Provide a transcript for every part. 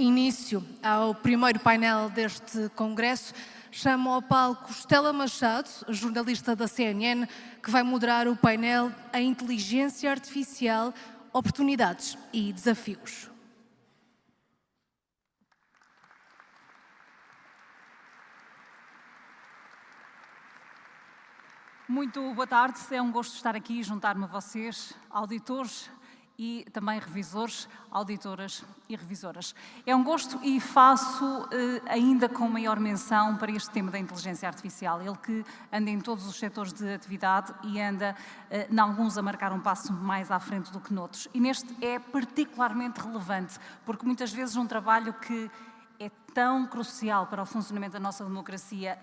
início ao primeiro painel deste congresso, chamo ao palco Stella Machado, jornalista da CNN, que vai moderar o painel A Inteligência Artificial, Oportunidades e Desafios. Muito boa tarde, é um gosto estar aqui e juntar-me a vocês, auditores e também revisores, auditoras e revisoras. É um gosto e faço ainda com maior menção para este tema da inteligência artificial, ele que anda em todos os setores de atividade e anda, em alguns, a marcar um passo mais à frente do que noutros. E neste é particularmente relevante, porque muitas vezes um trabalho que é tão crucial para o funcionamento da nossa democracia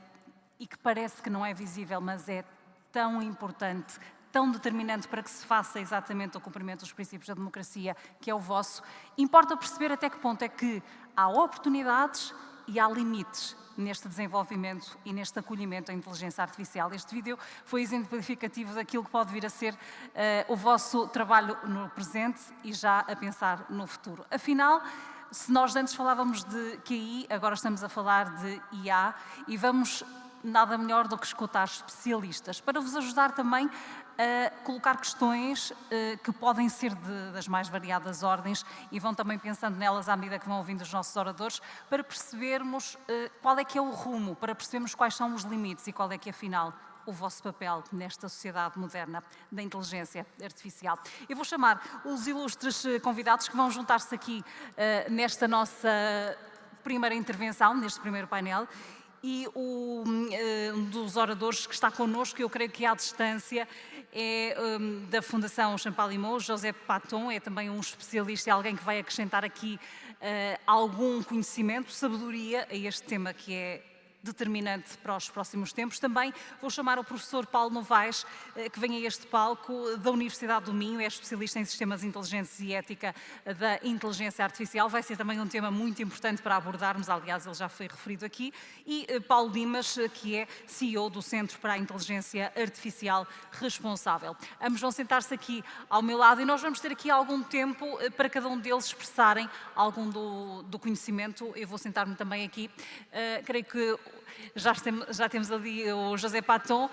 e que parece que não é visível, mas é tão importante, tão determinante para que se faça exatamente o cumprimento dos princípios da democracia, que é o vosso, importa perceber até que ponto é que há oportunidades e há limites neste desenvolvimento e neste acolhimento da inteligência artificial. Este vídeo foi exemplificativo daquilo que pode vir a ser o vosso trabalho no presente e já a pensar no futuro. Afinal, se nós antes falávamos de QI, agora estamos a falar de IA e vamos nada melhor do que escutar especialistas para vos ajudar também a colocar questões que podem ser das mais variadas ordens e vão também pensando nelas à medida que vão ouvindo os nossos oradores para percebermos qual é que é o rumo, para percebermos quais são os limites e qual é que, afinal, o vosso papel nesta sociedade moderna da inteligência artificial. Eu vou chamar os ilustres convidados que vão juntar-se aqui nesta nossa primeira intervenção, neste primeiro painel. E um dos oradores que está connosco, eu creio que à distância, é da Fundação Champalimaud, José Paton, é também um especialista, é alguém que vai acrescentar aqui algum conhecimento, sabedoria a este tema que é determinante para os próximos tempos. Também vou chamar o professor Paulo Novaes, que vem a este palco da Universidade do Minho, é especialista em sistemas inteligentes e ética da inteligência artificial. Vai ser também um tema muito importante para abordarmos, aliás, ele já foi referido aqui. E Paulo Dimas, que é CEO do Centro para a Inteligência Artificial Responsável. Ambos vão sentar-se aqui ao meu lado e nós vamos ter aqui algum tempo para cada um deles expressarem algum do conhecimento. Eu vou sentar-me também aqui. Creio que já temos ali o José Paton,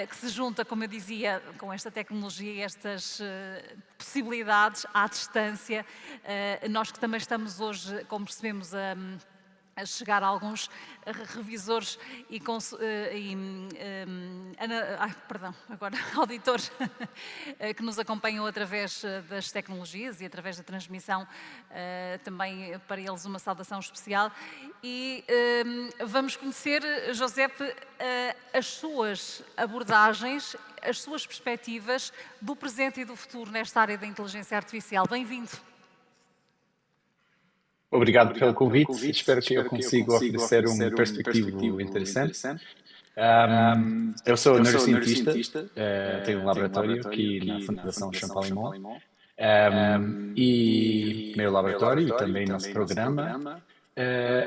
que se junta, como eu dizia, com esta tecnologia e estas possibilidades à distância. Nós que também estamos hoje, como percebemos, a chegar a alguns revisores e auditores que nos acompanham através das tecnologias e através da transmissão, também para eles uma saudação especial. E vamos conhecer, Josepe, as suas abordagens, as suas perspectivas do presente e do futuro nesta área da inteligência artificial. Bem-vindo. Obrigado pelo convite. Espero que eu consiga oferecer um perspectivo interessante. Eu sou neurocientista, tenho um laboratório aqui na Fundação Champalimaud. E meu laboratório e também nosso programa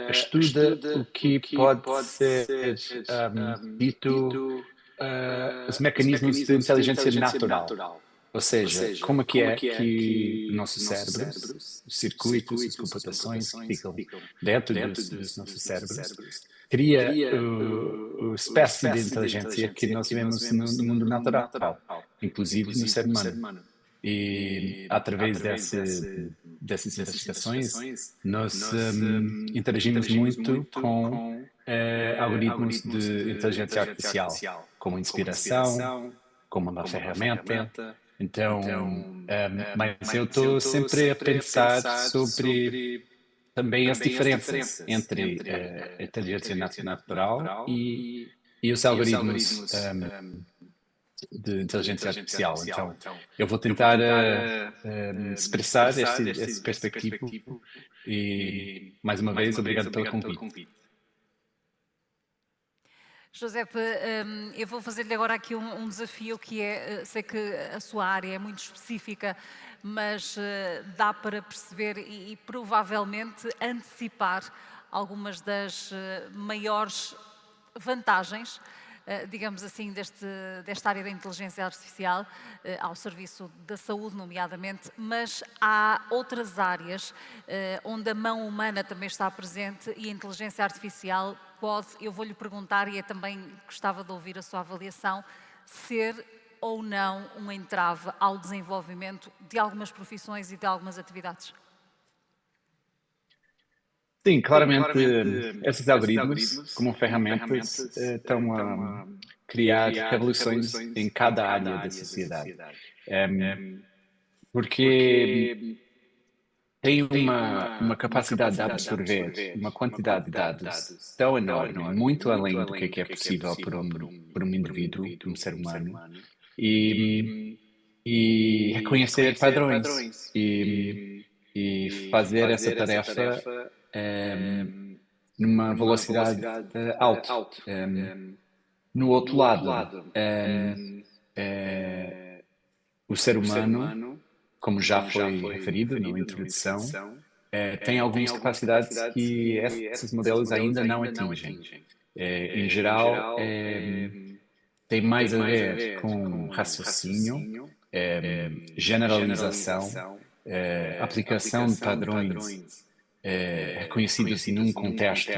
estuda o que pode ser dito os mecanismos de inteligência natural. Ou seja, como é que o nosso cérebro, os circuitos, as computações que ficam dentro dos nossos cérebros, cria o espécie de inteligência que nós vemos no mundo natural, inclusive no ser humano. E através dessas investigações, nós interagimos muito com algoritmos de inteligência artificial, como inspiração, como uma ferramenta. Então, mas eu estou sempre a pensar sobre também as diferenças entre a inteligência natural e os algoritmos de inteligência artificial. Então, eu vou tentar expressar esse perspectivo e, mais uma vez, obrigado pelo convite. Josepe, eu vou fazer-lhe agora aqui um desafio que é, sei que a sua área é muito específica, mas dá para perceber e provavelmente antecipar algumas das maiores vantagens digamos assim, desta área da inteligência artificial, ao serviço da saúde, nomeadamente, mas há outras áreas onde a mão humana também está presente e a inteligência artificial pode, eu vou-lhe perguntar, e também gostava de ouvir a sua avaliação, ser ou não um entrave ao desenvolvimento de algumas profissões e de algumas atividades? Sim, claramente, esses algoritmos, como ferramentas, estão a criar revoluções em cada área da sociedade. Porque tem uma capacidade de absorver uma quantidade de dados tão enorme, muito além do que é possível por um indivíduo, um ser humano, e, e reconhecer padrões e fazer essa tarefa numa velocidade alta. No outro lado, o ser humano, como já foi referido na introdução, tem algumas capacidades que esses modelos ainda não atingem. Em geral, tem mais a ver com raciocínio, generalização, aplicação de padrões reconhecidos num contexto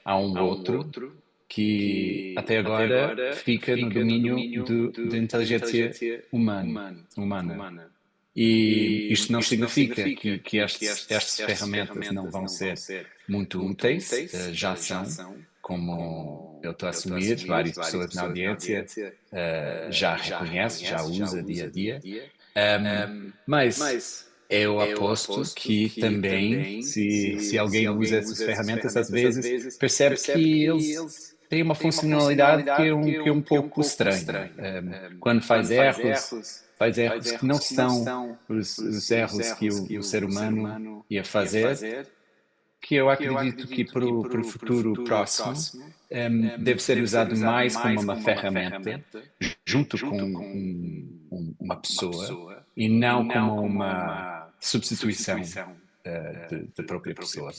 a um outro, que até agora fica no domínio da inteligência humana. E isto não significa que estas ferramentas não vão ser muito úteis, já são, como eu estou a assumir, várias pessoas na audiência já reconhecem, já usa dia a dia. Mas eu aposto que também, se alguém usa essas ferramentas, às vezes percebe que eles têm uma funcionalidade que é um pouco estranha. Quando faz erros que não são os erros que o ser humano ia fazer, que eu acredito que para o futuro próximo deve ser usado mais como uma ferramenta, junto com uma pessoa, e não como uma substituição da própria pessoa.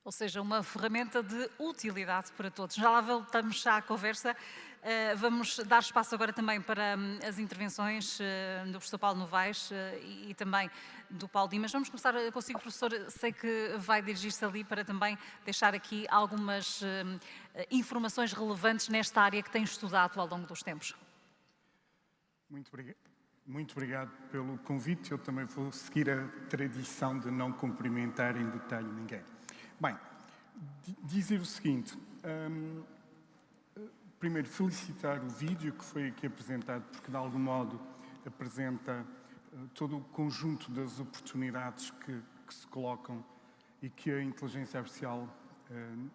Ou seja, uma ferramenta de utilidade para todos. Já lá voltamos já à conversa. Vamos dar espaço agora também para as intervenções do professor Paulo Novaes e também do Paulo Dimas. Vamos começar consigo, professor. Sei que vai dirigir-se ali para também deixar aqui algumas informações relevantes nesta área que tem estudado ao longo dos tempos. Muito obrigado pelo convite. Eu também vou seguir a tradição de não cumprimentar em detalhe ninguém. Bem, dizer o seguinte, primeiro felicitar o vídeo que foi aqui apresentado, porque de algum modo apresenta todo o conjunto das oportunidades que se colocam e que a inteligência artificial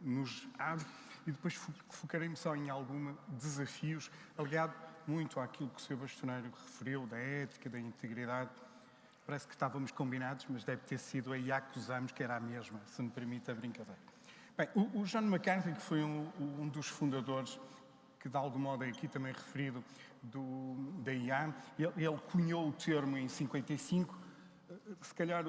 nos abre, e depois focarei-me só em alguns desafios, aliado muito àquilo que o Sr. Bastoneiro referiu, da ética, da integridade. Parece que estávamos combinados, mas deve ter sido aí a que usamos que era a mesma, se me permite a brincadeira. Bem, o John McCarthy, que foi um dos fundadores, que de algum modo é aqui também referido, da IA, ele cunhou o termo em 55, se calhar,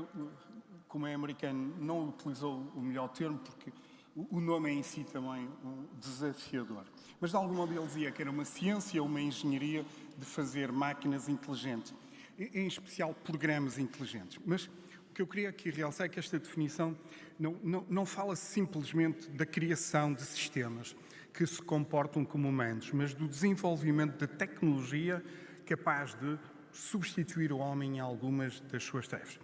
como é americano, não utilizou o melhor termo, porque o nome é em si também um desafiador. Mas de algum modo ele dizia que era uma ciência, uma engenharia de fazer máquinas inteligentes, em especial programas inteligentes. Mas o que eu queria aqui realçar é que esta definição não fala simplesmente da criação de sistemas que se comportam como humanos, mas do desenvolvimento de tecnologia capaz de substituir o homem em algumas das suas tarefas.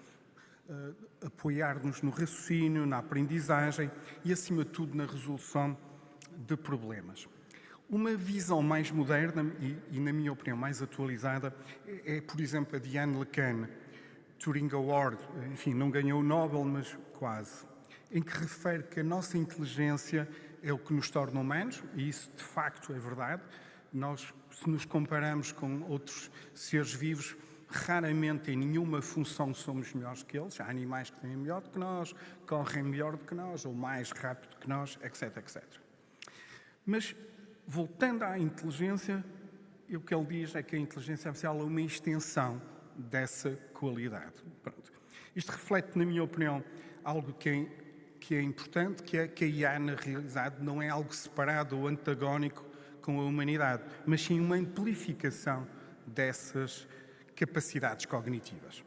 Apoiar-nos no raciocínio, na aprendizagem e, acima de tudo, na resolução de problemas. Uma visão mais moderna e, na minha opinião, mais atualizada é, por exemplo, a de Yann LeCun, Turing Award, enfim, não ganhou o Nobel, mas quase, em que refere que a nossa inteligência é o que nos torna humanos, e isso de facto é verdade. Nós, se nos comparamos com outros seres vivos, raramente em nenhuma função somos melhores que eles. Há animais que têm melhor do que nós, correm melhor do que nós, ou mais rápido que nós, etc, etc. Mas, voltando à inteligência, o que ele diz é que a inteligência artificial é uma extensão dessa qualidade. Pronto. Isto reflete, na minha opinião, algo que é importante, que é que a IA, na realidade, não é algo separado ou antagónico com a humanidade, mas sim uma amplificação dessas capacidades cognitivas.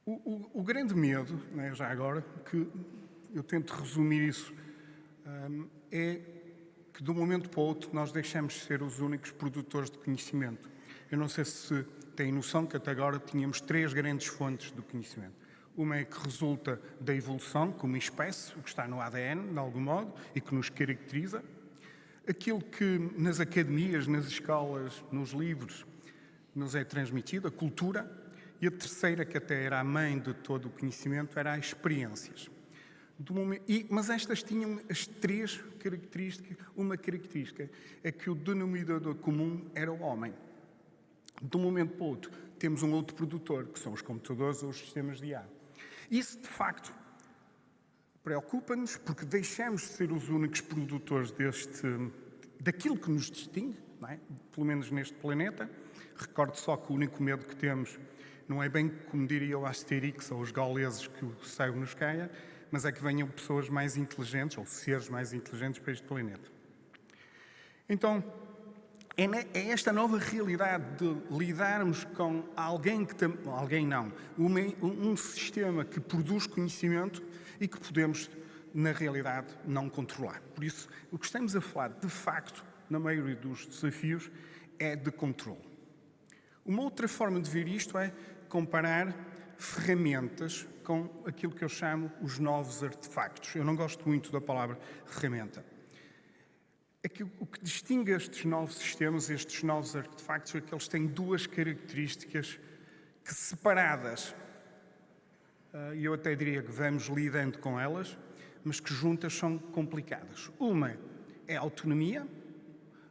O grande medo, né, já agora, que eu tento resumir isso, é que de um momento para o outro nós deixamos de ser os únicos produtores de conhecimento. Eu não sei se têm noção que até agora tínhamos 3 grandes fontes do conhecimento. Uma é que resulta da evolução como espécie, o que está no ADN, de algum modo, e que nos caracteriza. Aquilo que nas academias, nas escolas, nos livros, nos é transmitido, a cultura. E a terceira, que até era a mãe de todo o conhecimento, era as experiências. Mas estas tinham as 3 características. Uma característica é que o denominador comum era o homem. De um momento para o outro, temos um outro produtor, que são os computadores ou os sistemas de IA. Isso, de facto, preocupa-nos, porque deixamos de ser os únicos produtores daquilo que nos distingue, não é? Pelo menos neste planeta. Recordo só que o único medo que temos não é bem, como diria o Asterix ou os gauleses, que o céu nos caia, mas é que venham pessoas mais inteligentes, ou seres mais inteligentes para este planeta. Então, é esta nova realidade de lidarmos com alguém que... Alguém não. Um sistema que produz conhecimento e que podemos, na realidade, não controlar. Por isso, o que estamos a falar, de facto, na maioria dos desafios, é de controle. Uma outra forma de ver isto é comparar ferramentas com aquilo que eu chamo os novos artefactos. Eu não gosto muito da palavra ferramenta. É que o que distingue estes novos sistemas, estes novos artefactos, é que eles têm 2 características que, separadas, e eu até diria que vamos lidando com elas, mas que juntas são complicadas. Uma é a autonomia.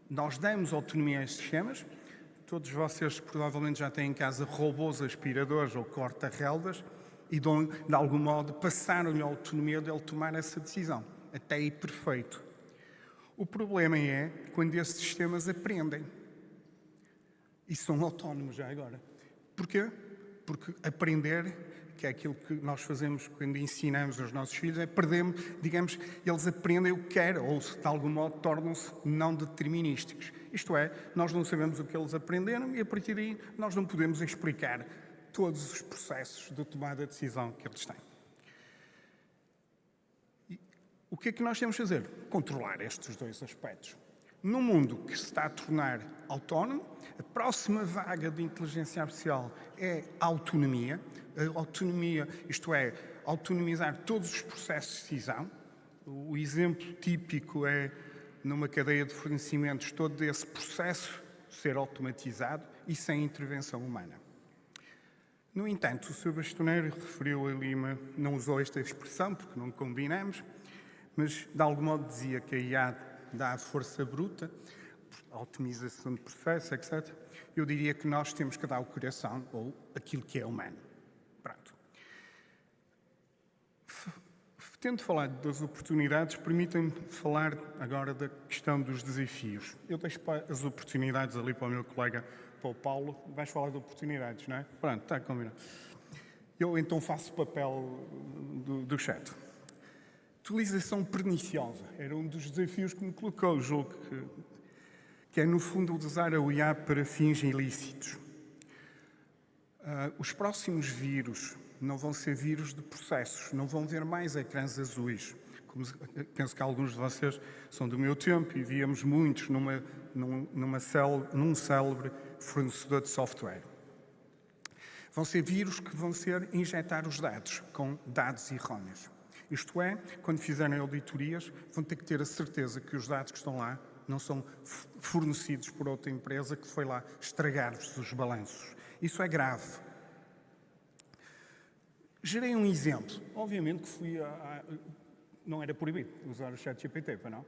Nós damos autonomia a estes sistemas. Todos vocês provavelmente já têm em casa robôs aspiradores ou corta-relvas e de algum modo passaram-lhe a autonomia de ele tomar essa decisão. Até aí perfeito. O problema é quando esses sistemas aprendem e são autónomos já agora. Porquê? Porque aprender, que é aquilo que nós fazemos quando ensinamos aos nossos filhos, é perdermos, digamos, eles aprendem o que querem ou de algum modo tornam-se não determinísticos. Isto é, nós não sabemos o que eles aprenderam e a partir daí nós não podemos explicar todos os processos de tomada de decisão que eles têm. E o que é que nós temos de fazer? Controlar estes 2 aspectos. Num mundo que se está a tornar autónomo, a próxima vaga de inteligência artificial é a autonomia. A autonomia, isto é, autonomizar todos os processos de decisão. O exemplo típico é, numa cadeia de fornecimentos, todo esse processo ser automatizado e sem intervenção humana. No entanto, o Sr. Bastoneiro referiu ali, não usou esta expressão porque não combinamos, mas de algum modo dizia que a IA dá a força bruta, a otimização de processos, etc. Eu diria que nós temos que dar o coração ou aquilo que é humano. Pronto. Tendo falado das oportunidades, permitam-me falar agora da questão dos desafios. Eu deixo as oportunidades ali para o meu colega, para o Paulo. Vais falar de oportunidades, não é? Pronto, está combinado. Eu então faço o papel do chat. Utilização perniciosa era um dos desafios que me colocou o jogo, que é, no fundo, usar a IA para fins ilícitos. Os próximos vírus não vão ser vírus de processos, não vão ver mais ecrãs azuis. Penso que alguns de vocês são do meu tempo e víamos muitos num célebre fornecedor de software. Vão ser vírus que vão ser injetar os dados com dados erróneos. Isto é, quando fizerem auditorias, vão ter que ter a certeza que os dados que estão lá não são fornecidos por outra empresa que foi lá estragar-vos os balanços. Isso é grave. Gerei um exemplo. Obviamente que fui não era proibido usar o ChatGPT, para não?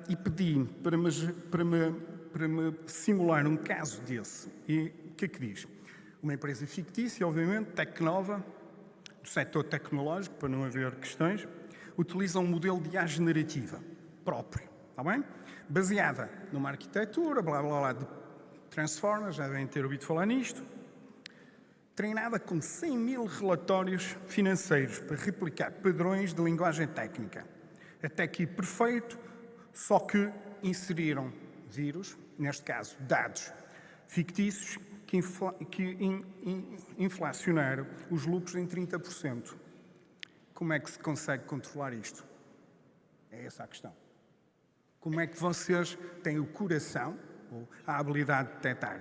E pedi para me simular um caso desse. E o que é que diz? Uma empresa fictícia, obviamente, Tecnova, do setor tecnológico, para não haver questões, utiliza um modelo de IA generativa próprio, está bem? Baseada numa arquitetura, blá, blá, blá, de Transformers, já devem ter ouvido falar nisto, treinada com 100 mil relatórios financeiros para replicar padrões de linguagem técnica. Até aqui perfeito, Só que inseriram vírus, neste caso dados fictícios, que inflacionaram os lucros em 30%. Como é que se consegue controlar isto? É essa a questão. Como é que vocês têm o coração, ou a habilidade de detectar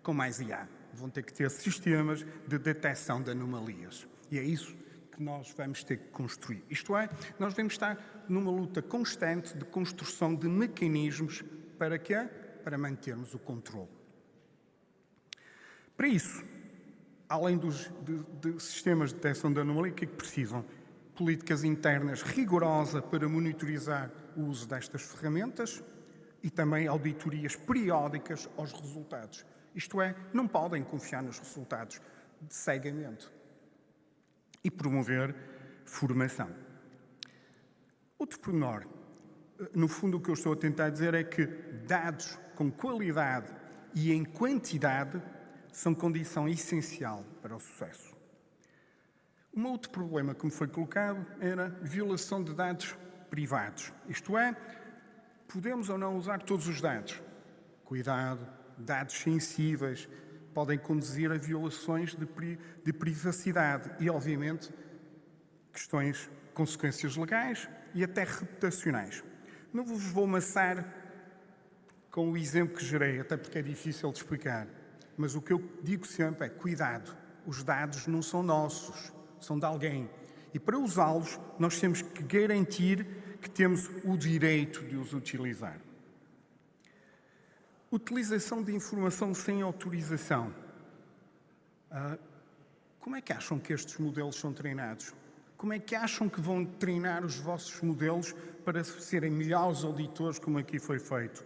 com mais IA? Vão ter que ter sistemas de detecção de anomalias. E é isso que nós vamos ter que construir. Isto é, nós devemos estar numa luta constante de construção de mecanismos para quê? Para mantermos o controle. Para isso, além de sistemas de detecção de anomalia, o que é que precisam? Políticas internas rigorosas para monitorizar o uso destas ferramentas e também auditorias periódicas aos resultados. Isto é, não podem confiar nos resultados cegamente. E promover formação. Outro pormenor, no fundo o que eu estou a tentar dizer é que dados com qualidade e em quantidade são condição essencial para o sucesso. Um outro problema que me foi colocado era violação de dados privados. Isto é, podemos ou não usar todos os dados. Cuidado, dados sensíveis podem conduzir a violações de privacidade e, obviamente, consequências legais e até reputacionais. Não vos vou amassar com o exemplo que gerei, até porque é difícil de explicar. Mas o que eu digo sempre é, cuidado, os dados não são nossos, são de alguém. E para usá-los, nós temos que garantir que temos o direito de os utilizar. Utilização de informação sem autorização. Como é que acham que estes modelos são treinados? Como é que acham que vão treinar os vossos modelos para serem melhores auditores, como aqui foi feito?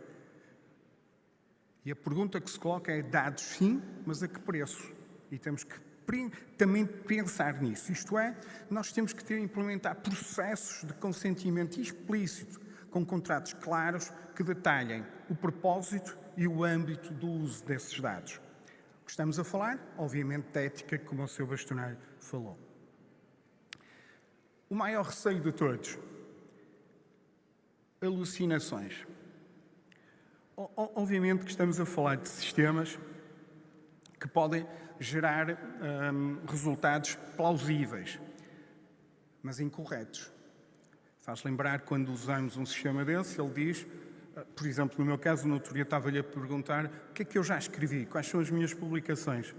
E a pergunta que se coloca é dados sim, mas a que preço? E temos que também pensar nisso. Isto é, nós temos que implementar processos de consentimento explícito, com contratos claros que detalhem o propósito e o âmbito do uso desses dados. O que estamos a falar, obviamente, da ética, como o Sr. Bastonário falou. O maior receio de todos, alucinações. Obviamente que estamos a falar de sistemas que podem gerar resultados plausíveis, mas incorretos. Faz lembrar quando usamos um sistema desse, ele diz, por exemplo, no meu caso, no outro dia estava-lhe a perguntar o que é que eu já escrevi, quais são as minhas publicações.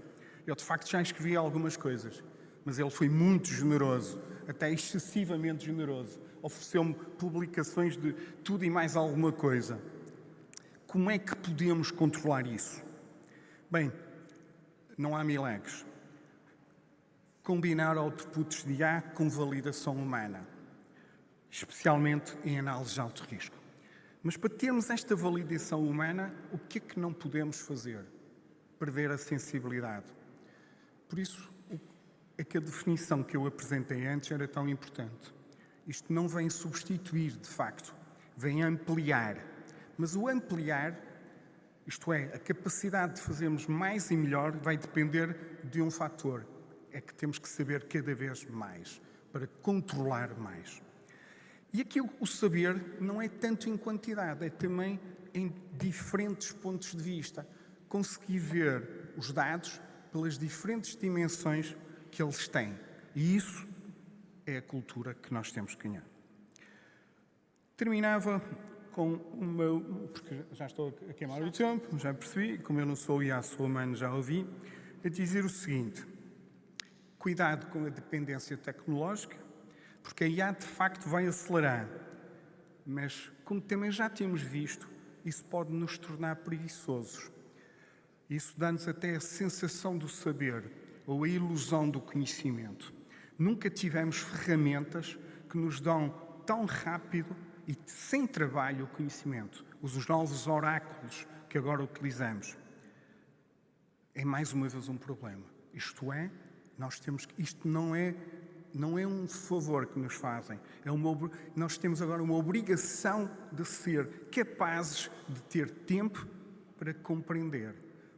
Eu, de facto, já escrevi algumas coisas, mas ele foi muito generoso, até excessivamente generoso. Ofereceu-me publicações de tudo e mais alguma coisa. Como é que podemos controlar isso? Bem, não há milagres. Combinar outputs de IA com validação humana, especialmente em análises de alto risco. Mas para termos esta validação humana, o que é que não podemos fazer? Perder a sensibilidade. Por isso, é que a definição que eu apresentei antes era tão importante. Isto não vem substituir, de facto, vem ampliar. Mas o ampliar, isto é, a capacidade de fazermos mais e melhor, vai depender de um fator. É que temos que saber cada vez mais, para controlar mais. E aqui o saber não é tanto em quantidade, é também em diferentes pontos de vista. Conseguir ver os dados pelas diferentes dimensões que eles têm. E isso é a cultura que nós temos que ganhar. Terminava com o meu, porque já estou a queimar o tempo, já percebi, como eu não sou IA, sou humano, já ouvi, a dizer o seguinte: cuidado com a dependência tecnológica, porque a IA de facto vai acelerar, mas como também já temos visto, isso pode nos tornar preguiçosos. Isso dá-nos até a sensação do saber, ou a ilusão do conhecimento. Nunca tivemos ferramentas que nos dão tão rápido e sem trabalho o conhecimento. Os novos oráculos que agora utilizamos. É mais uma vez um problema. Isto é, isto não é um favor que nos fazem. Nós temos agora uma obrigação de ser capazes de ter tempo para compreender.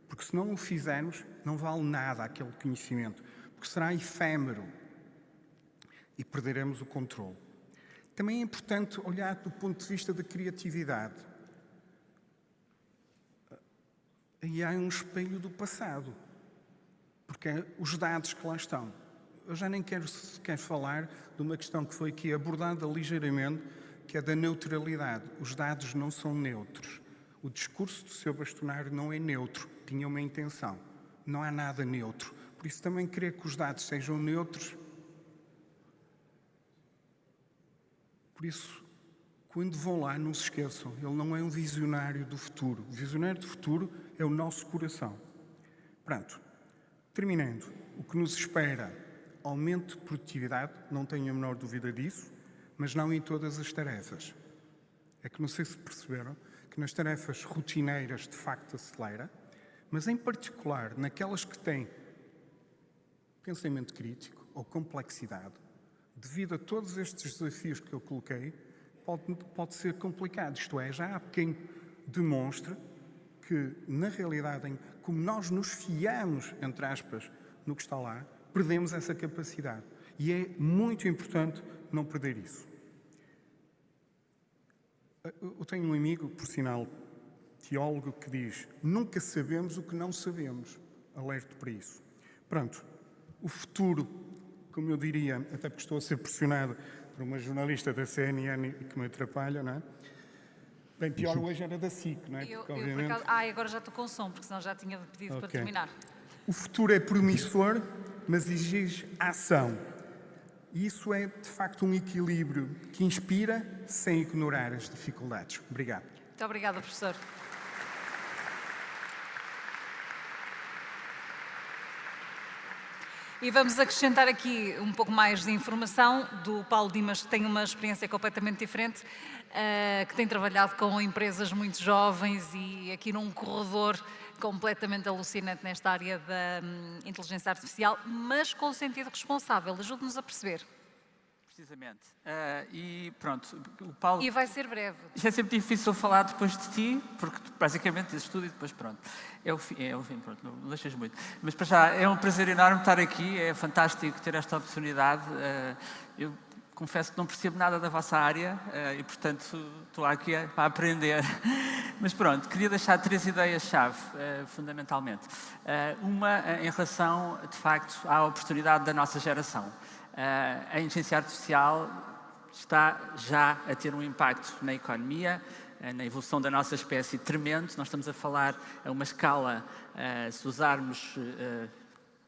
Porque se não o fizermos, não vale nada aquele conhecimento. Porque será efêmero e perderemos o controle. Também é importante olhar do ponto de vista da criatividade. Aí há um espelho do passado, porque é os dados que lá estão. Eu já nem quero sequer falar de uma questão que foi aqui abordada ligeiramente, que é da neutralidade. Os dados não são neutros. O discurso do Sr. Bastonário não é neutro, tinha uma intenção. Não há nada neutro. Por isso também querer que os dados sejam neutros. Por isso, quando vão lá, não se esqueçam, ele não é um visionário do futuro. O visionário do futuro é o nosso coração. Pronto. Terminando, o que nos espera, aumento de produtividade, não tenho a menor dúvida disso, mas não em todas as tarefas. É que não sei se perceberam que nas tarefas rotineiras de facto acelera, mas em particular naquelas que têm pensamento crítico ou complexidade, devido a todos estes desafios que eu coloquei, pode ser complicado. Isto é, já há quem demonstre que, na realidade, como nós nos fiamos, entre aspas, no que está lá, perdemos essa capacidade. E é muito importante não perder isso. Eu tenho um amigo, por sinal, teólogo, que diz: nunca sabemos o que não sabemos. Alerto para isso. Pronto, o futuro, como eu diria, até porque estou a ser pressionado por uma jornalista da CNN que me atrapalha, não é? Bem, pior hoje era da SIC, não é? Porque, obviamente... agora já estou com som, porque senão já tinha pedido para terminar. O futuro é promissor, mas exige ação. E isso é, de facto, um equilíbrio que inspira sem ignorar as dificuldades. Obrigado. Muito obrigada, professor. E vamos acrescentar aqui um pouco mais de informação do Paulo Dimas, que tem uma experiência completamente diferente, que tem trabalhado com empresas muito jovens e aqui num corredor completamente alucinante nesta área da inteligência artificial, mas com o sentido responsável. Ajude-nos a perceber. Precisamente. E pronto, o Paulo... E vai ser breve. Isto é sempre difícil falar depois de ti, porque basicamente dizes tudo e depois pronto. É o fim, pronto, não deixas muito. Mas para já, é um prazer enorme estar aqui, é fantástico ter esta oportunidade. Eu confesso que não percebo nada da vossa área e, portanto, estou aqui para aprender. Mas pronto, queria deixar 3 ideias-chave, fundamentalmente. Uma em relação, de facto, à oportunidade da nossa geração. A inteligência artificial está já a ter um impacto na economia, na evolução da nossa espécie tremendo. Nós estamos a falar a uma escala, se usarmos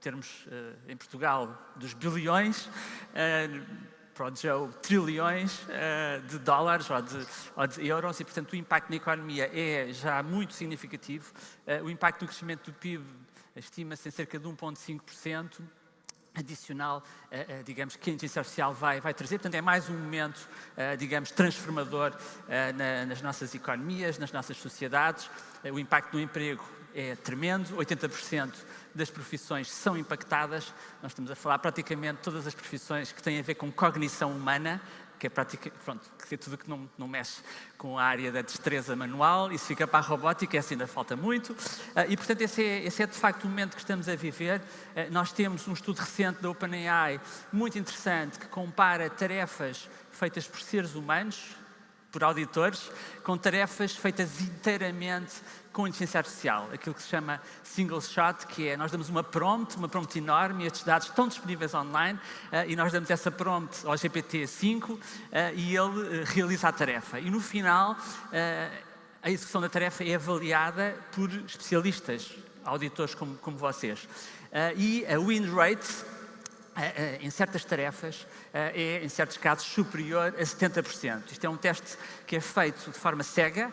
termos em Portugal dos bilhões, para o Joe, trilhões de dólares ou de euros, e portanto o impacto na economia é já muito significativo. O impacto no crescimento do PIB estima-se em cerca de 1,5%. Adicional, digamos, que a inteligência artificial vai trazer. Portanto, é mais um momento, digamos, transformador nas nossas economias, nas nossas sociedades. O impacto no emprego é tremendo, 80% das profissões são impactadas. Nós estamos a falar praticamente todas as profissões que têm a ver com cognição humana, que é que é tudo que não mexe com a área da destreza manual. Isso fica para a robótica, essa ainda falta muito. E, portanto, esse é de facto o momento que estamos a viver. Nós temos um estudo recente da OpenAI, muito interessante, que compara tarefas feitas por seres humanos, por auditores, com tarefas feitas inteiramente com inteligência artificial, aquilo que se chama single shot, que é, nós damos uma prompt enorme, e estes dados estão disponíveis online, e nós damos essa prompt ao GPT-5 e ele realiza a tarefa. E no final, a execução da tarefa é avaliada por especialistas, auditores como vocês. E a win rate, em certas tarefas, é, em certos casos, superior a 70%. Isto é um teste que é feito de forma cega.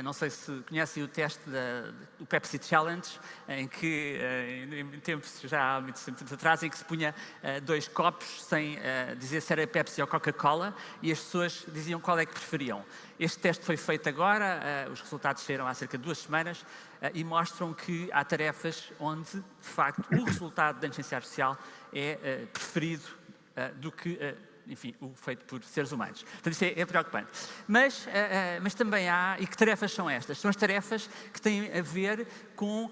Não sei se conhecem o teste do Pepsi Challenge, em que, em tempos já há muito tempo atrás, em que se punha 2 copos sem dizer se era Pepsi ou Coca-Cola, e as pessoas diziam qual é que preferiam. Este teste foi feito agora, os resultados saíram há cerca de 2 semanas, e mostram que há tarefas onde, de facto, o resultado da inteligência artificial é preferido do que, enfim, o feito por seres humanos. Portanto, isso é preocupante. Mas também há, e que tarefas são estas? São as tarefas que têm a ver com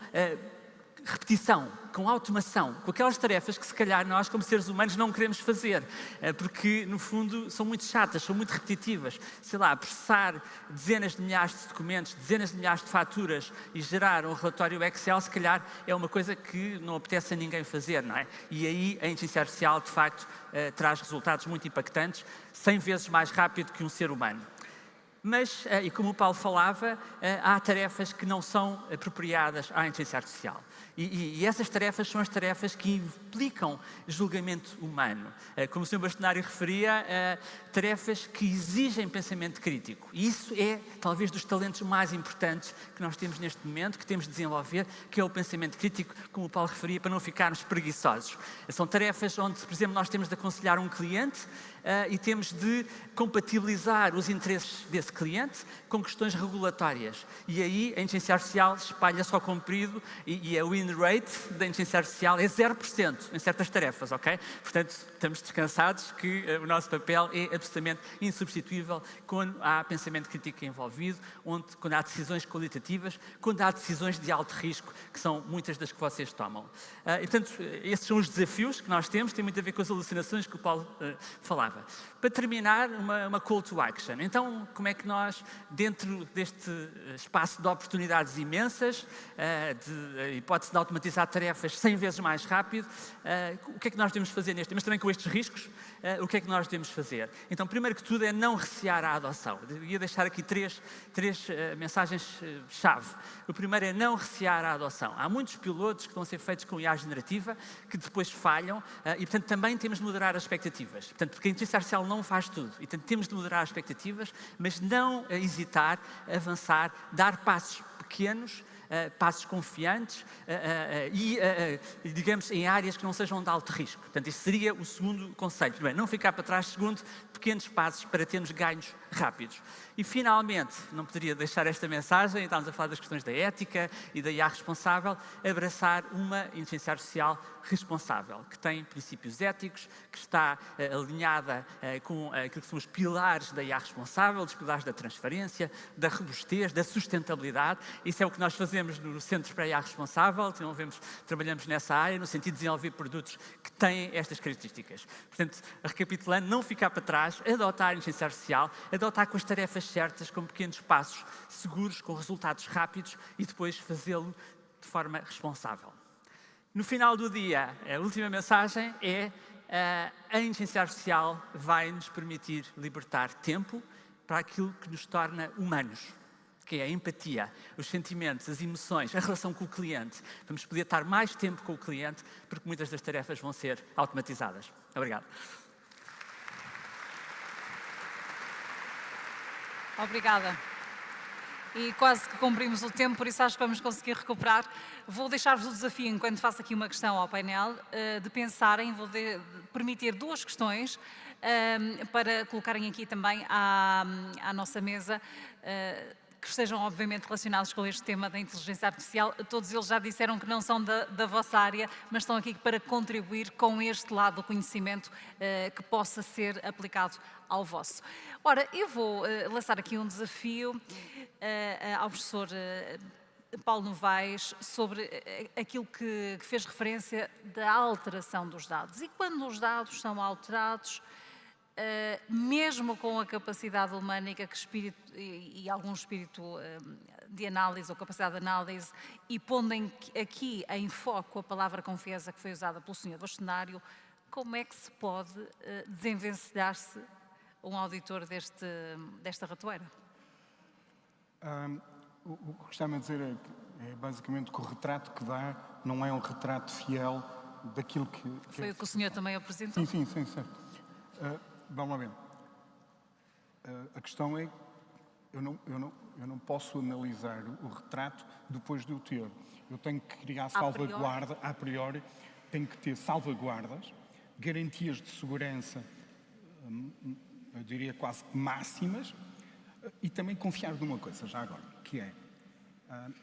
repetição, com automação, com aquelas tarefas que se calhar nós como seres humanos não queremos fazer, porque no fundo são muito chatas, são muito repetitivas. Sei lá, processar dezenas de milhares de documentos, dezenas de milhares de faturas e gerar um relatório Excel, se calhar é uma coisa que não apetece a ninguém fazer, não é? E aí a inteligência artificial, de facto, traz resultados muito impactantes, 100 vezes mais rápido que um ser humano. Mas, e como o Paulo falava, há tarefas que não são apropriadas à inteligência artificial. E essas tarefas são as tarefas que implicam julgamento humano. Como o Sr. Bastonário referia, tarefas que exigem pensamento crítico. E isso é, talvez, dos talentos mais importantes que nós temos neste momento, que temos de desenvolver, que é o pensamento crítico, como o Paulo referia, para não ficarmos preguiçosos. São tarefas onde, por exemplo, nós temos de aconselhar um cliente e temos de compatibilizar os interesses desse cliente com questões regulatórias. E aí a inteligência artificial espalha-se ao comprido e a win rate da inteligência artificial é 0% em certas tarefas, ok? Portanto, estamos descansados que o nosso papel é absolutamente insubstituível quando há pensamento crítico envolvido, quando há decisões qualitativas, quando há decisões de alto risco, que são muitas das que vocês tomam. E, portanto, esses são os desafios que nós temos, tem muito a ver com as alucinações que o Paulo falava. Para terminar, uma call to action. Então, como é que nós, dentro deste espaço de oportunidades imensas, de hipótese de automatizar tarefas 100 vezes mais rápido, o que é que nós devemos fazer neste, mas também com estes riscos, o que é que nós devemos fazer? Então, primeiro que tudo é não recear a adoção. Eu ia deixar aqui três mensagens-chave. O primeiro é não recear a adoção. Há muitos pilotos que estão a ser feitos com IA generativa que depois falham e, portanto, também temos de moderar as expectativas. Portanto, porque a inteligência artificial não faz tudo. E, portanto, temos de moderar as expectativas, mas não hesitar, avançar, dar passos pequenos, passos confiantes e, digamos, em áreas que não sejam de alto risco. Portanto, esse seria o segundo conselho. Primeiro, não ficar para trás. Segundo, pequenos passos para termos ganhos rápidos. E, finalmente, não poderia deixar esta mensagem, estamos a falar das questões da ética e da IA responsável, abraçar uma inteligência artificial responsável, que tem princípios éticos, que está alinhada com aquilo que são os pilares da IA responsável, os pilares da transparência, da robustez, da sustentabilidade. Isso é o que nós fazemos no Centro para a IA Responsável, trabalhamos nessa área, no sentido de desenvolver produtos que têm estas características. Portanto, recapitulando, não ficar para trás, adotar a inteligência artificial, adotar com as tarefas certas, com pequenos passos seguros, com resultados rápidos e depois fazê-lo de forma responsável. No final do dia, a última mensagem é a inteligência artificial vai nos permitir libertar tempo para aquilo que nos torna humanos, que é a empatia, os sentimentos, as emoções, a relação com o cliente. Vamos poder estar mais tempo com o cliente porque muitas das tarefas vão ser automatizadas. Obrigado. Obrigada. E quase que cumprimos o tempo, por isso acho que vamos conseguir recuperar. Vou deixar-vos o desafio, enquanto faço aqui uma questão ao painel, de pensarem, vou permitir duas questões para colocarem aqui também à nossa mesa, que estejam obviamente relacionados com este tema da inteligência artificial. Todos eles já disseram que não são da vossa área, mas estão aqui para contribuir com este lado do conhecimento que possa ser aplicado ao vosso. Ora, eu vou lançar aqui um desafio ao professor Paulo Novaes sobre aquilo que fez referência da alteração dos dados. E quando os dados são alterados, mesmo com a capacidade humânica e algum espírito de análise ou capacidade de análise, e pondo aqui em foco a palavra confiança que foi usada pelo Sr. Bastonário, como é que se pode desenvencilhar-se um auditor desta ratoeira? O que está-me a dizer é basicamente que o retrato que dá não é um retrato fiel daquilo que... Foi o que o senhor também apresentou? Sim, certo. Vamos lá ver. A questão é, eu não posso analisar o retrato depois do ter. Eu tenho que criar salvaguarda, a priori, tenho que ter salvaguardas, garantias de segurança, eu diria quase máximas, e também confiar numa coisa, já agora, que é,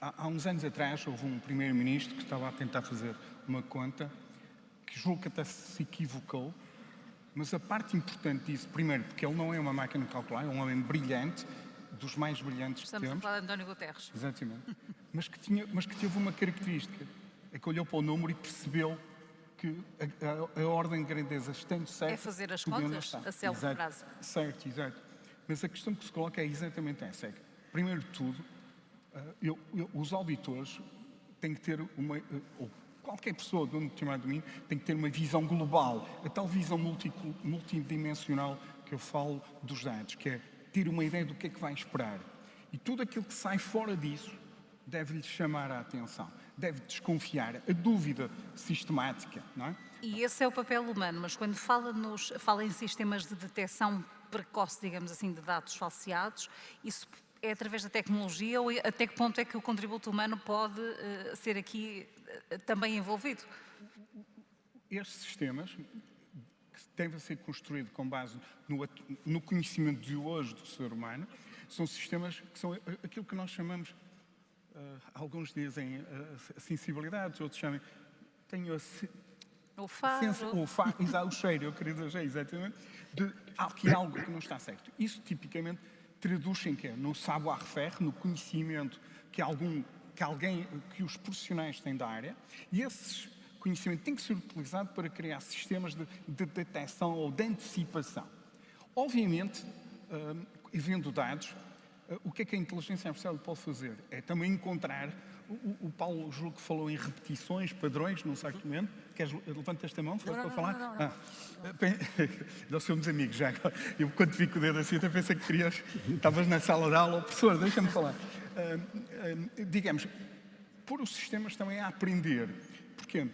há uns anos atrás houve um primeiro-ministro que estava a tentar fazer uma conta que julgo que até se equivocou, mas a parte importante disso, primeiro, porque ele não é uma máquina de calcular, é um homem brilhante, dos mais brilhantes que temos. Estamos a falar de António Guterres. Exatamente. mas que teve uma característica. é que olhou para o número e percebeu que a ordem de grandezas estando certa... É fazer as podia contas, estar. a célebre frase. Certo, exato. Mas a questão que se coloca é exatamente essa. É que, primeiro de tudo, os auditores têm que ter uma... ou qualquer pessoa de um determinado domínio tem que ter uma visão global. A tal visão multidimensional que eu falo dos dados, que é ter uma ideia do que é que vai esperar. E tudo aquilo que sai fora disso deve-lhe chamar a atenção. Deve desconfiar, a dúvida sistemática, não é? E esse é o papel humano, mas quando fala em sistemas de detecção precoce, digamos assim, de dados falseados, isso é através da tecnologia ou até que ponto é que o contributo humano pode ser aqui também envolvido? Estes sistemas, que devem ser construídos com base no conhecimento de hoje do ser humano, são sistemas que são aquilo que nós chamamos, alguns dizem sensibilidades, outros chamam, tenho o faro. O cheiro, eu queria dizer exatamente, que é algo que não está certo. Isso tipicamente traduz em quê? No savoir-faire, no conhecimento que os profissionais têm da área, e esse conhecimento tem que ser utilizado para criar sistemas de detecção ou de antecipação. Obviamente, vendo dados, o que é que a inteligência artificial pode fazer? É também encontrar, o Paulo julgo que falou em repetições, padrões, não sei exatamente. Levanta esta mão, para falar? Não. Nós somos amigos já agora. Eu quando fico o dedo assim, até pensei que estavas na sala de aula, professor, deixa-me falar. Digamos, pôr os sistemas também a aprender. Porquê?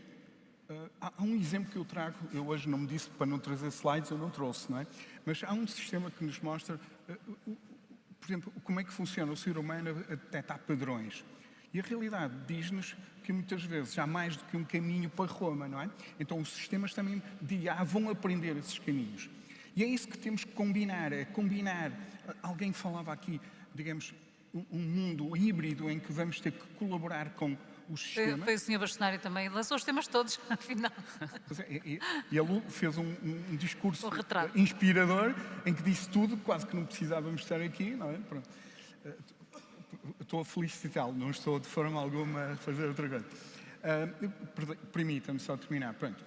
Há um exemplo que eu trago, eu hoje não me disse para não trazer slides, eu não trouxe, não é? Mas há um sistema que nos mostra, por exemplo, como é que funciona o ser humano a detectar padrões. E a realidade diz-nos que muitas vezes há mais do que um caminho para Roma, não é? Então os sistemas também de IA vão aprender esses caminhos. E é isso que temos que combinar, alguém falava aqui, digamos, um mundo híbrido em que vamos ter que colaborar com os sistemas. Foi o Sr. Bastonário também, lançou os temas todos, afinal. E ele fez um discurso retrato inspirador em que disse tudo, quase que não precisávamos estar aqui, não é? Pronto. Estou a felicitá-lo, não estou de forma alguma a fazer outra coisa. Permita-me só terminar. Pronto.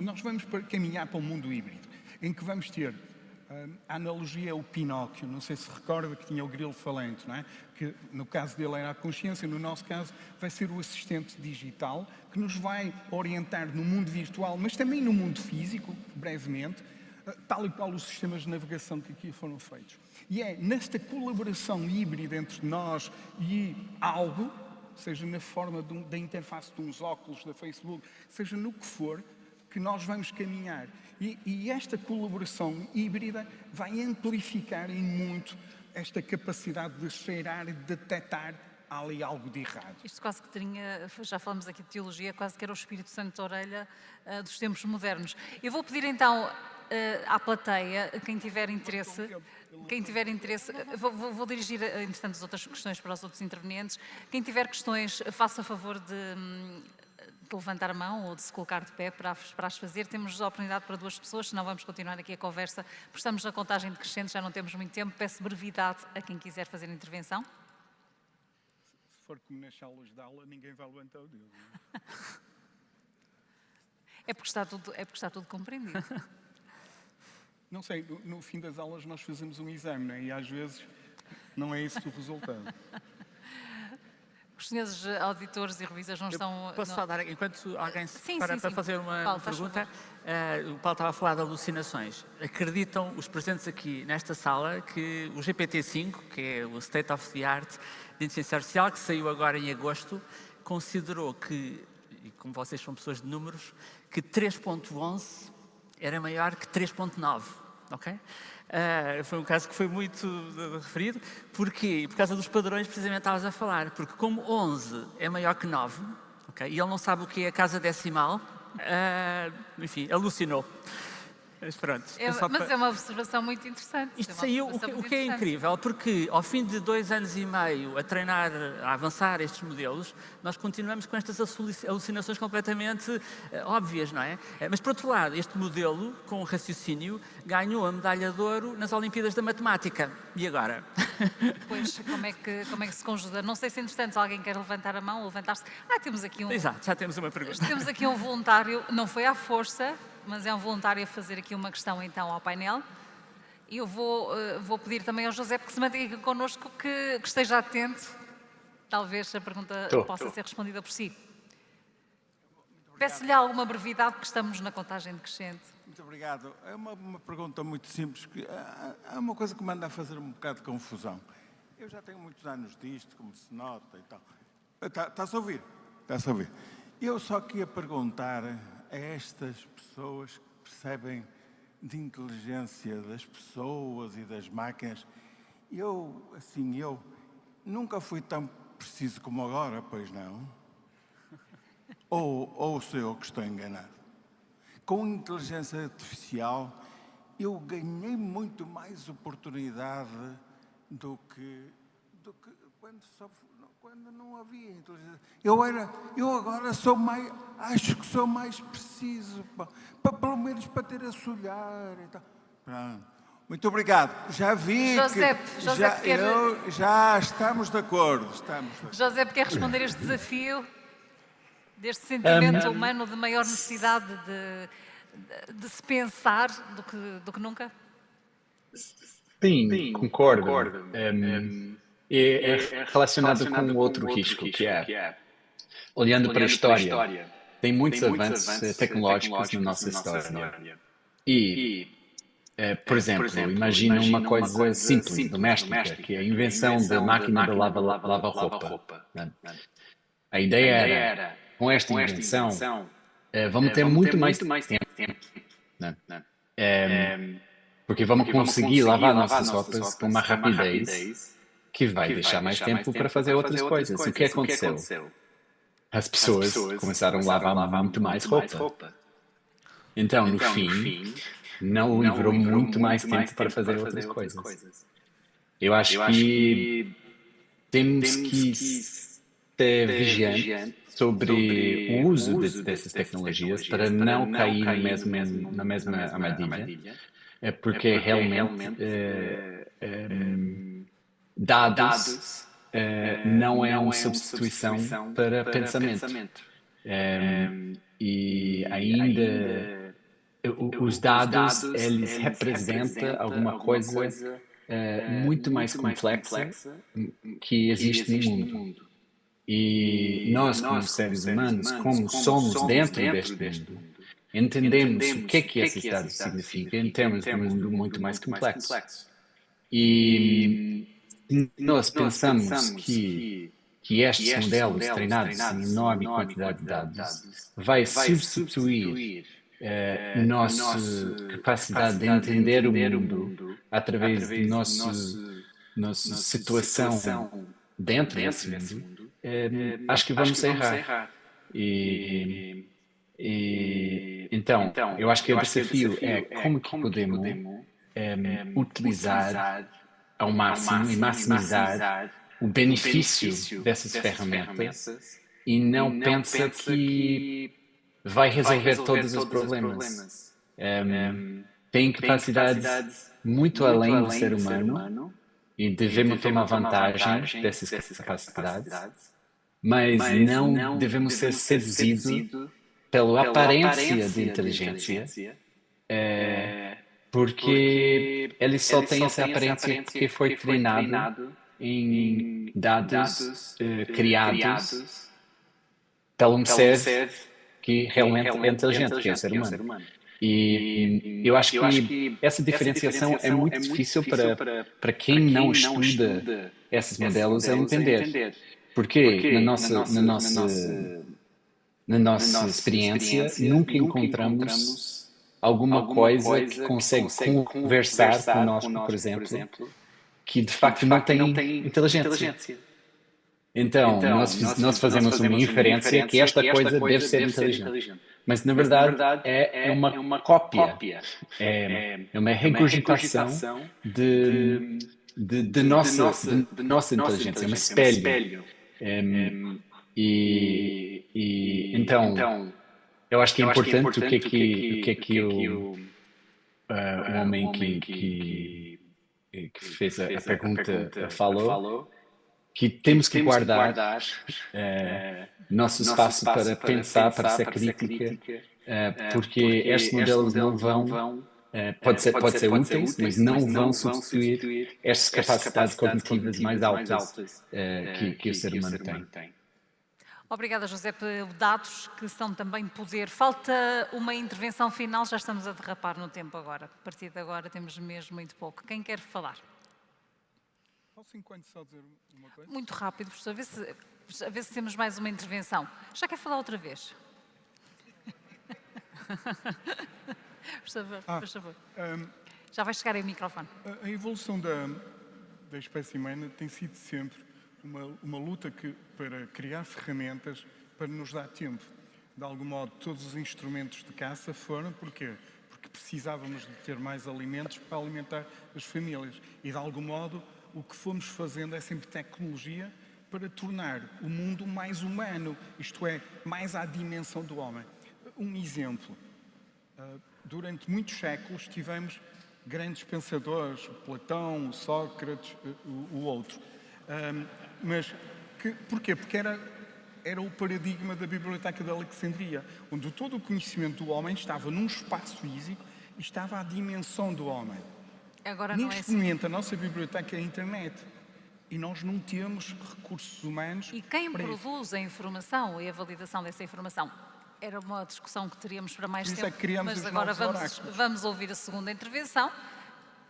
Nós vamos caminhar para um mundo híbrido, em que vamos ter, a analogia é o Pinóquio, não sei se recorda que tinha o grilo falante, não é? Que no caso dele era a consciência, no nosso caso vai ser o assistente digital, que nos vai orientar no mundo virtual, mas também no mundo físico, brevemente, tal e qual os sistemas de navegação que aqui foram feitos. E é nesta colaboração híbrida entre nós e algo, seja na forma da interface de uns óculos da Facebook, seja no que for, que nós vamos caminhar. E esta colaboração híbrida vai amplificar em muito esta capacidade de cheirar e de detectar há ali algo de errado. Isto quase que tinha, já falamos aqui de teologia, quase que era o Espírito Santo da orelha dos tempos modernos. Eu vou pedir então à plateia, quem tiver interesse, vou dirigir, entretanto, as outras questões para os outros intervenientes. Quem tiver questões, faça a favor de levantar a mão ou de se colocar de pé para as fazer. Temos a oportunidade para 2 pessoas, senão vamos continuar aqui a conversa. Estamos na contagem decrescente, já não temos muito tempo. Peço brevidade a quem quiser fazer intervenção. Se for como nas salas de aula, ninguém vai levantar o dedo. É porque está tudo compreendido. Não sei, no fim das aulas nós fazemos um exame, não é? E às vezes não é esse o resultado. Os senhores auditores e revisores não estão... Posso só dar, enquanto alguém se para fazer uma Paulo, pergunta, o Paulo estava a falar de alucinações. Acreditam os presentes aqui nesta sala que o GPT-5, que é o State of the Art de Inteligência Artificial, que saiu agora em agosto, considerou que, e como vocês são pessoas de números, que 3.11 era maior que 3.9, ok? Foi um caso que foi muito referido. Porquê? Por causa dos padrões, precisamente estavas a falar. Porque como 11 é maior que 9, okay, e ele não sabe o que é a casa decimal, enfim, alucinou. Mas pronto. Mas é uma observação muito interessante. Isto saiu, o que é incrível, porque ao fim de 2 anos e meio a treinar, a avançar estes modelos, nós continuamos com estas alucinações completamente óbvias, não é? Mas por outro lado, este modelo, com o raciocínio, ganhou a medalha de ouro nas Olimpíadas da Matemática. E agora? Depois, como é que se conjuga? Não sei se, entretanto, alguém quer levantar a mão ou levantar-se. Temos aqui um... Exato, já temos uma pergunta. Temos aqui um voluntário, não foi à força, mas é um voluntário a fazer aqui uma questão, então, ao painel. E eu vou pedir também ao José, porque se mantém aqui connosco, que esteja atento. Talvez a pergunta possa ser respondida por si. Peço-lhe alguma brevidade, porque estamos na contagem decrescente. Muito obrigado. É uma pergunta muito simples. Há uma coisa que me anda a fazer um bocado de confusão. Eu já tenho muitos anos disto, como se nota e tal. Está-se a ouvir? Está-se a ouvir. Eu só queria perguntar a estas pessoas que percebem de inteligência das pessoas e das máquinas. Eu nunca fui tão preciso como agora, pois não? Ou sou eu que estou enganado? Com inteligência artificial, eu ganhei muito mais oportunidade do que quando não havia inteligência. Eu agora acho que sou mais preciso, pelo menos para ter esse olhar e tal. Pronto. Muito obrigado. Já vi já estamos de acordo. José, quer responder este desafio? Deste sentimento humano de maior necessidade de se pensar do que nunca? Sim, concordo. É relacionado com outro risco, que é, olhando para a história, tem muitos avanços tecnológicos na nossa história. E, por exemplo, imagina uma coisa simples, doméstica, que é a invenção da máquina de lava-roupa. A ideia era, com esta invenção, vamos ter muito mais tempo, porque vamos conseguir lavar nossas roupas com uma rapidez que vai deixar mais tempo para fazer outras coisas. O que aconteceu? As pessoas começaram a lavar muito mais roupa. Então, no fim, não livrou muito mais tempo para fazer outras coisas. Eu acho que temos que ser vigiantes sobre o uso dessas tecnologias para não cair na mesma armadilha, porque realmente dados não é uma substituição para pensamento. E ainda os dados, eles representam alguma coisa muito mais complexa que existe no mundo. E nós, como seres humanos, como somos dentro deste mundo, entendemos o que esses dados significam em termos de um mundo muito mais complexo. E nós pensamos que estes modelos treinados em enorme quantidade de dados vai substituir nossa capacidade de entender o mundo através de nossa situação dentro desse mundo, acho que vamos errar. Então, eu acho que o desafio é como que podemos utilizar ao máximo e maximizar o benefício dessas ferramentas e não pensa que vai resolver todos os problemas. Tem capacidades muito além do ser humano e devemos tomar vantagem dessas capacidades, mas não devemos ser seduzidos pela aparência de inteligência, porque ele só tem essa aparência porque foi treinado em dados criados por um ser que realmente é inteligente, que é o ser humano. E eu acho que essa diferenciação é muito difícil para quem não estuda esses modelos a entender. Porque na nossa experiência nunca encontramos alguma coisa que consegue conversar conosco, por exemplo, que de facto não tem inteligência. Então, nós fazemos uma inferência que esta coisa deve ser inteligente. Mas, na verdade, é uma cópia, é uma regurgitação de nossa inteligência, é um espelho. Então, eu acho que é importante o que é que o homem que que fez a pergunta falou, que temos que guardar nosso espaço para pensar, para ser crítica, porque estes modelos não vão, pode ser úteis, mas não vão substituir estas capacidades cognitivas mais altas que o ser humano tem. Obrigada, José, por dados que são também poder. Falta uma intervenção final, já estamos a derrapar no tempo agora. A partir de agora temos mesmo muito pouco. Quem quer falar? Posso, enquanto só dizer uma coisa? Muito rápido, professor, a ver se temos mais uma intervenção. Já quer falar outra vez? Por favor. Já vai chegar aí o microfone. A evolução da espécie humana tem sido sempre uma luta para criar ferramentas para nos dar tempo. De algum modo, todos os instrumentos de caça foram, porquê? Porque precisávamos de ter mais alimentos para alimentar as famílias. E, de algum modo, o que fomos fazendo é sempre tecnologia para tornar o mundo mais humano, isto é, mais à dimensão do homem. Um exemplo. Durante muitos séculos tivemos grandes pensadores, o Platão, o Sócrates, o outro. Mas porquê? Porque era o paradigma da Biblioteca de Alexandria, onde todo o conhecimento do homem estava num espaço físico e estava à dimensão do homem. Agora não é Neste assim. momento, a nossa biblioteca é a internet e nós não temos recursos humanos. E quem para isso. produz a informação e a validação dessa informação? Era uma discussão que teríamos para mais Por isso tempo, é que criamos mas os agora novos oráculos. vamos ouvir a segunda intervenção.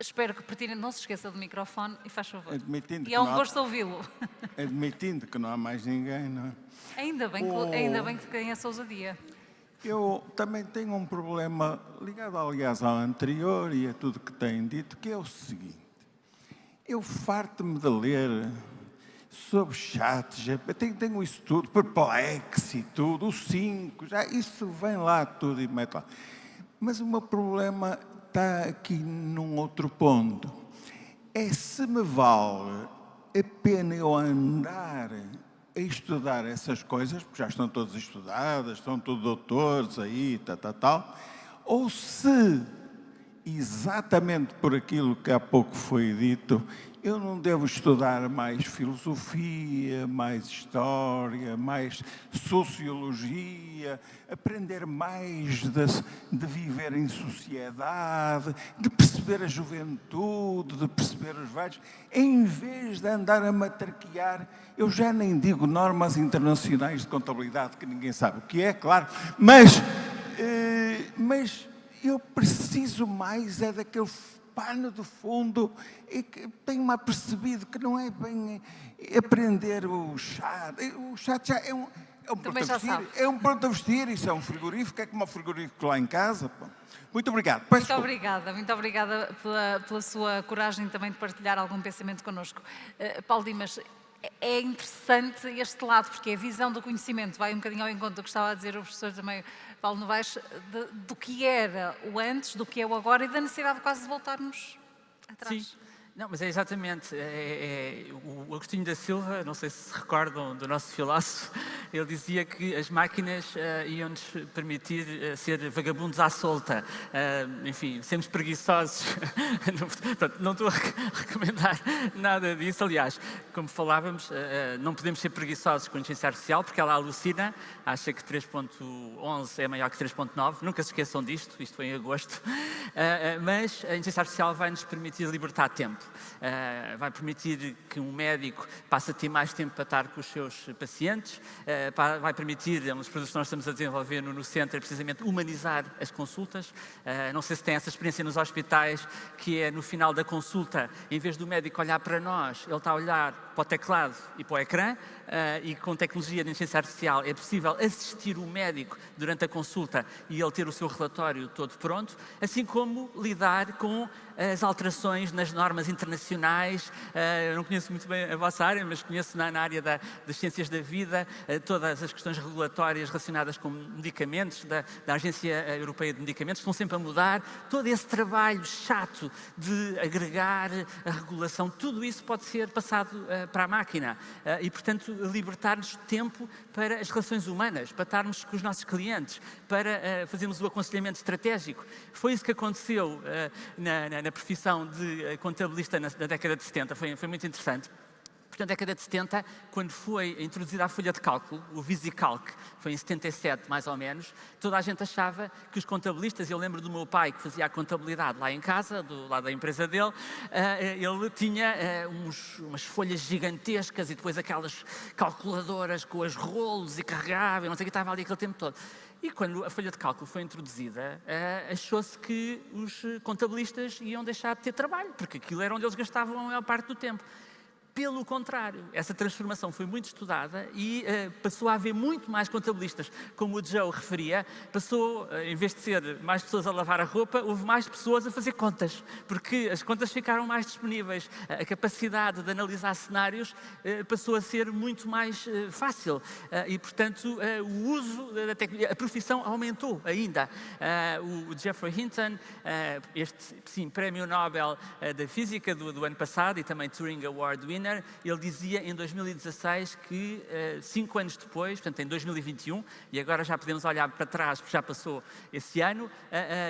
Espero que pertinente, não se esqueça do microfone e faz favor. Admitindo E que é um não há- gosto ouvi-lo. Admitindo que não há mais ninguém, não é? Ainda bem que tem essa ousadia. Eu também tenho um problema ligado, aliás, ao anterior e a tudo que têm dito, que é o seguinte. Eu farto-me de ler sobre chats, tenho isso tudo, perplexo e tudo, o 5, já isso vem lá tudo e mete lá. Mas o meu problema está aqui num outro ponto. É se me vale a pena eu andar a estudar essas coisas, porque já estão todas estudadas, estão todos doutores aí, tal, ou se, exatamente por aquilo que há pouco foi dito, eu não devo estudar mais filosofia, mais história, mais sociologia, aprender mais de viver em sociedade, de perceber a juventude, de perceber os velhos, em vez de andar a matraquear, eu já nem digo normas internacionais de contabilidade, que ninguém sabe o que é, claro, mas eu preciso mais é daquele pano de fundo e que tenho-me apercebido que não é bem aprender o chat. O chat já é um pronto a vestir. É um pronto a vestir, isso é um frigorífico, é como um frigorífico lá em casa. Pô. Muito obrigado. Muito obrigada pela sua coragem também de partilhar algum pensamento connosco. Paulo Dimas, é interessante este lado, porque a visão do conhecimento vai um bocadinho ao encontro do que estava a dizer o professor também, Paulo Novaes, do que era o antes, do que é o agora e da necessidade quase de voltarmos atrás. Sim. Não, mas é exatamente. O Agostinho da Silva, não sei se recordam do nosso filósofo, ele dizia que as máquinas iam-nos permitir ser vagabundos à solta. Enfim, sermos preguiçosos. Não estou a recomendar nada disso. Aliás, como falávamos, não podemos ser preguiçosos com a inteligência artificial, porque ela alucina, acha que 3.11 é maior que 3.9. Nunca se esqueçam disto, isto foi em agosto. Mas a inteligência artificial vai-nos permitir libertar tempo. Vai permitir que um médico passe a ter mais tempo para estar com os seus pacientes, vai permitir, é um dos produtos que nós estamos a desenvolver no centro, é precisamente humanizar as consultas. Não sei se tem essa experiência nos hospitais, que é no final da consulta, em vez do médico olhar para nós, ele está a olhar para o teclado e para o ecrã, e com tecnologia de inteligência artificial é possível assistir o médico durante a consulta e ele ter o seu relatório todo pronto, assim como lidar com as alterações nas normas internacionais. Eu não conheço muito bem a vossa área, mas conheço na área das ciências da vida, todas as questões regulatórias relacionadas com medicamentos, da Agência Europeia de Medicamentos, estão sempre a mudar. Todo esse trabalho chato de agregar a regulação, tudo isso pode ser passado para a máquina e, portanto, libertar-nos tempo para as relações humanas, para estarmos com os nossos clientes, para fazermos o aconselhamento estratégico. Foi isso que aconteceu na profissão de contabilista na década de 70, foi muito interessante. Portanto, na década de 70, quando foi introduzida a folha de cálculo, o VisiCalc, foi em 77 mais ou menos, toda a gente achava que os contabilistas, eu lembro do meu pai que fazia a contabilidade lá em casa, do lado da empresa dele, ele tinha umas folhas gigantescas e depois aquelas calculadoras com os rolos e carregava, e não sei o que, estava ali aquele tempo todo. E quando a folha de cálculo foi introduzida, achou-se que os contabilistas iam deixar de ter trabalho, porque aquilo era onde eles gastavam a maior parte do tempo. Pelo contrário, essa transformação foi muito estudada e passou a haver muito mais contabilistas. Como o Joe referia, passou, em vez de ser mais pessoas a lavar a roupa, houve mais pessoas a fazer contas, porque as contas ficaram mais disponíveis. A capacidade de analisar cenários passou a ser muito mais fácil e, portanto, o uso da tecnologia, a profissão aumentou ainda. O Geoffrey Hinton, este prémio Nobel da Física do ano passado e também Turing Award winner, ele dizia em 2016 que 5 anos depois, portanto em 2021, e agora já podemos olhar para trás porque já passou esse ano,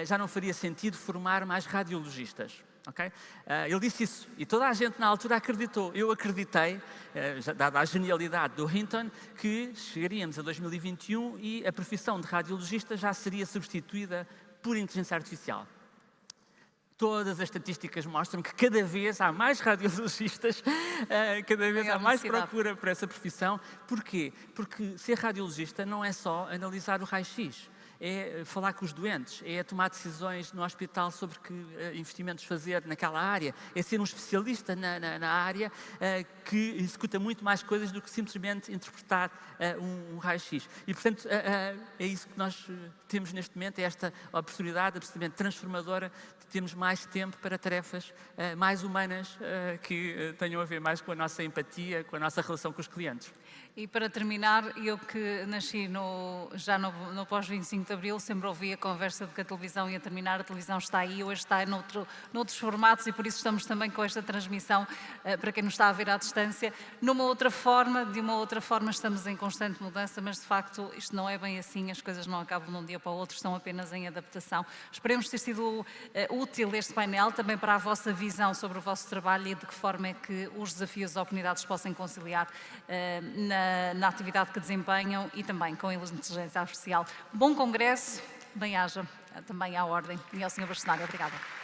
já não faria sentido formar mais radiologistas. Okay? Ele disse isso e toda a gente na altura acreditou. Eu acreditei, dada a genialidade do Hinton, que chegaríamos a 2021 e a profissão de radiologista já seria substituída por inteligência artificial. Todas as estatísticas mostram que cada vez há mais radiologistas, cada vez há mais procura por essa profissão. Porquê? Porque ser radiologista não é só analisar o raio-x, é falar com os doentes, é tomar decisões no hospital sobre que investimentos fazer naquela área, é ser um especialista na área que executa muito mais coisas do que simplesmente interpretar um raio-x. E, portanto, é isso que nós temos neste momento, é esta oportunidade absolutamente transformadora de termos mais tempo para tarefas mais humanas que tenham a ver mais com a nossa empatia, com a nossa relação com os clientes. E para terminar, eu que nasci já no pós-25 de Abril, sempre ouvi a conversa de que a televisão ia terminar, a televisão está aí, hoje está noutros formatos e por isso estamos também com esta transmissão para quem nos está a ver à distância. De uma outra forma estamos em constante mudança, mas de facto isto não é bem assim, as coisas não acabam de um dia para o outro, estão apenas em adaptação. Esperemos ter sido útil este painel também para a vossa visão sobre o vosso trabalho e de que forma é que os desafios e oportunidades possam conciliar na atividade que desempenham e também com a inteligência artificial. Bom congresso, bem-aja também à ordem. E ao Sr. Bastonário, obrigada.